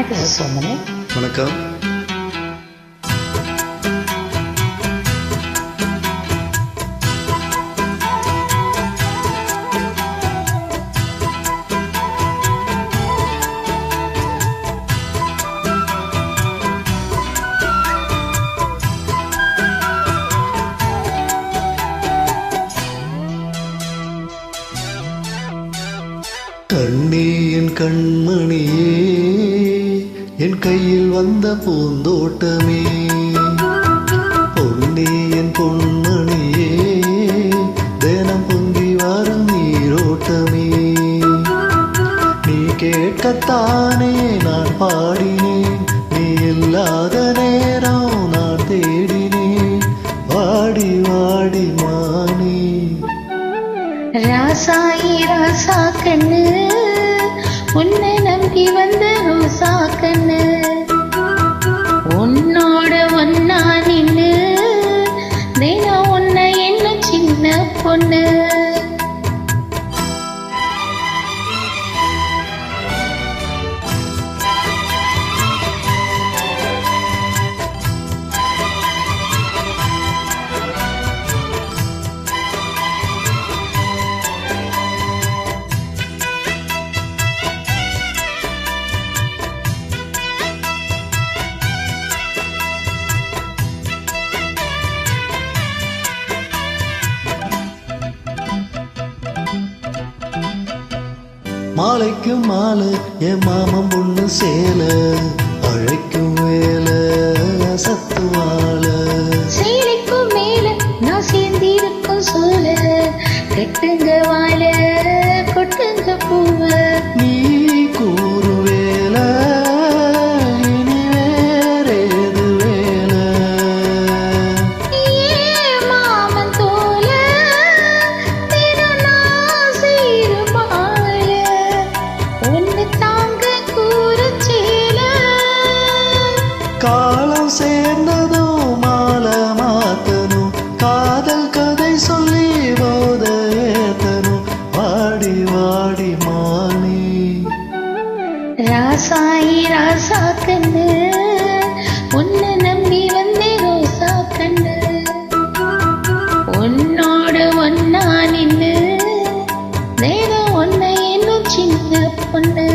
வணக்கம் சோமனே. வணக்கம். கண்ணே என் கண்மணியே, என் கையில் வந்த பூந்தோட்டமே, பொன்னே என் பொன்மணியே, தினம் பொங்கி வரும் நீரோட்டமே, நீ கேட்கத்தானே நான் பாடினேன், நீ இல்லாத நேரம் நான் தேடினேன், வாடி வாடி மானே. ராசாயி ராசா கண்ணு, உன்னை நம்பி வந்த ரோசா கண்ணு, உன்னோட ஒன்னா நின்னு தினம் உன்னை என்ன சின்ன பொண்ணு. மாலைக்கும் மாலை என் மாமன் பொண்ணு சேல, அழைக்கும் வேலை அசத்து வாழ, சேலைக்கும் மேல நான் சேர்ந்திருக்கும் சோல, கட்டுங்க வாழ கொட்டுங்க பூவ, நீ கூறு வேலை இனி வேறேது வேலை, மாமன் தோல தினம் நான் சீரும் மால, ஒன்னு தாங்க கூறச்சேல, காலம் சேர்ந்ததும் மாலை மாத்தனும், காதல் கதை சொல்லி போத ஏத்தனும், வாடி வாடி மானே. ராசாயி ராசா கண்ணு, உன்னை நம்பி வந்தே ரோசா கண்ணு, உன்னோட ஒன்னா நின்னு நேரம் ஒன்னை என்ன சின்ன பொண்ணு.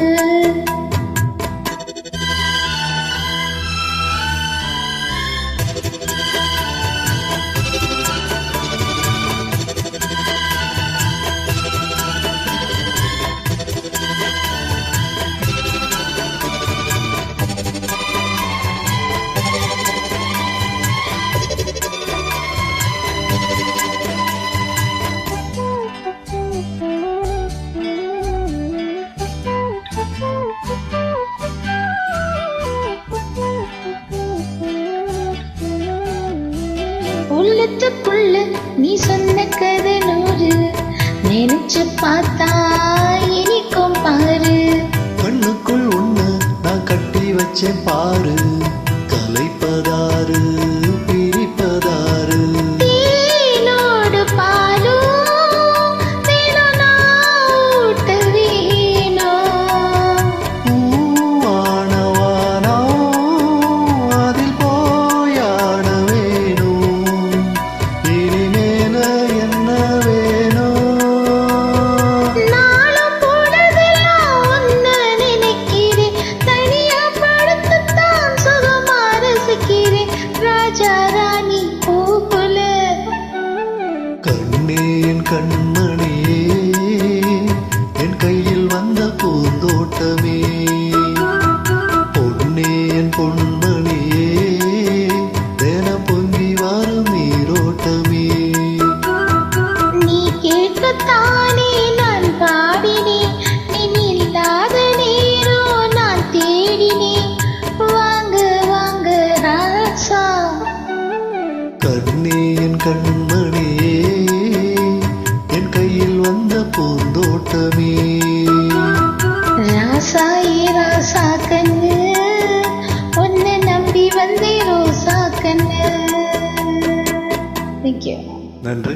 உள்ளத்துக்குள்ள நீ சொன்ன கதை நூறு, நினைச்சு பார்த்தா இனிக்கும் பாரு, கண்ணுக்குள் ஒண்ணு நான் கட்டி வச்சேன் பாரு, கலைப்பதாரு பிரிப்பதாரு, தேனோடு பாலும் தினம் நான் ஊட்ட வேணும், பூவானவானோ அதில் போயாட வேணும், இனிமேல என்ன வேணும், நாளும் பொழுதெல்லாம் உன்னை நினைக்கிறேன், தனியா படுத்துத்தான் சுகமா ரசிக்கிறேன், ராஜா ராணி பூக்குல. கண்ணே என் கண்மணியே, என் கையில் வந்த பூந்தோட்டமே, பொன்னே என் பொன்மணியே, தினம் பொங்கி வரும் நீரோட்டமே, நீ கேட்கத்தானே நான் பாடினேன், நீ இல்லாத நேரம் நான் தேடினேன், வாங்க வாங்க ராசா. கண்ணே என் கண்மணியே, என் கையில் வந்த பூந்தோட்டமே, ராசாயி ராசா கண்ணு, உன்னை நம்பி வந்தே ரோசா கண்ணு. Thank you. நன்றி.